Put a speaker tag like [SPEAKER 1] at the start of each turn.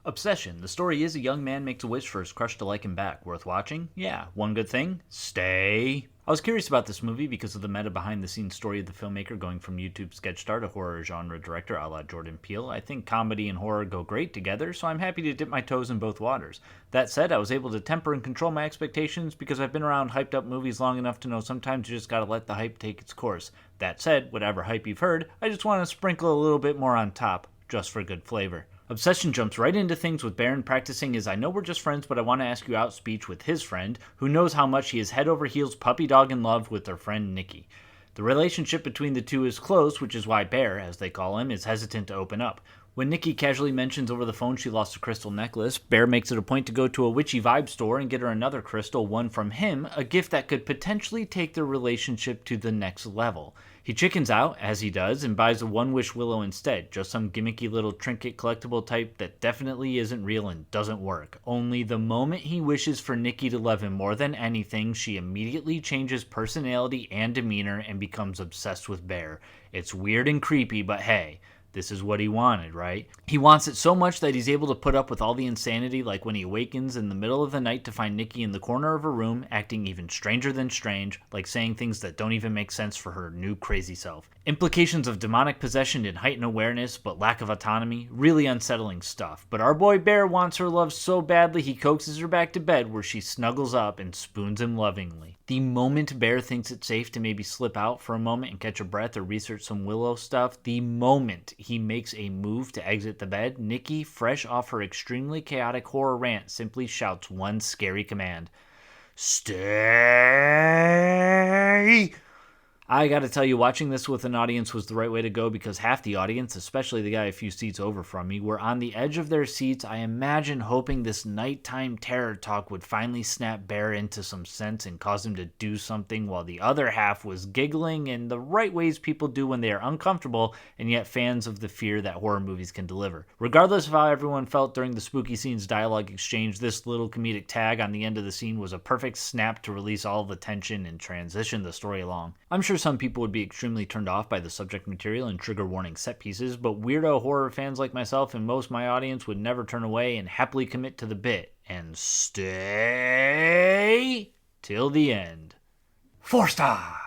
[SPEAKER 1] Obsession. The story is a young man makes a wish for his crush to like him back. Worth watching? Yeah. One good thing? Stay. I was curious about this movie because of the meta behind-the-scenes story of the filmmaker going from YouTube sketch star to horror genre director a la Jordan Peele. I think comedy and horror go great together, so I'm happy to dip my toes in both waters. That said, I was able to temper and control my expectations because I've been around hyped-up movies long enough to know sometimes you just gotta let the hype take its course. That said, whatever hype you've heard, I just want to sprinkle a little bit more on top, just for good flavor. Obsession jumps right into things with Baron practicing his "I know we're just friends, but I want to ask you out" speech with his friend, who knows how much he is head over heels puppy dog in love with their friend Nikki. The relationship between the two is close, which is why Bear, as they call him, is hesitant to open up. When Nikki casually mentions over the phone she lost a crystal necklace, Bear makes it a point to go to a witchy vibe store and get her another crystal, one from him, a gift that could potentially take their relationship to the next level. He chickens out, as he does, and buys a one-wish willow instead, just some gimmicky little trinket collectible type that definitely isn't real and doesn't work. Only the moment he wishes for Nikki to love him more than anything, she immediately changes personality and demeanor and becomes obsessed with Bear. It's weird and creepy, but hey, this is what he wanted, right? He wants it so much that he's able to put up with all the insanity, like when he awakens in the middle of the night to find Nikki in the corner of her room, acting even stranger than strange, like saying things that don't even make sense for her new crazy self. Implications of demonic possession and heightened awareness, but lack of autonomy, really unsettling stuff. But our boy Bear wants her love so badly he coaxes her back to bed where she snuggles up and spoons him lovingly. The moment Bear thinks it's safe to maybe slip out for a moment and catch a breath or research some Willow stuff, the moment he makes a move to exit the bed, Nikki, fresh off her extremely chaotic horror rant, simply shouts one scary command: "Stay!" I gotta tell you, watching this with an audience was the right way to go because half the audience, especially the guy a few seats over from me, were on the edge of their seats, I imagine hoping this nighttime terror talk would finally snap Bear into some sense and cause him to do something, while the other half was giggling in the right ways people do when they are uncomfortable and yet fans of the fear that horror movies can deliver. Regardless of how everyone felt during the spooky scene's dialogue exchange, this little comedic tag on the end of the scene was a perfect snap to release all the tension and transition the story along. I'm sure some people would be extremely turned off by the subject material and trigger warning set pieces, but weirdo horror fans like myself and most of my audience would never turn away and happily commit to the bit and stay till the end. 4 stars!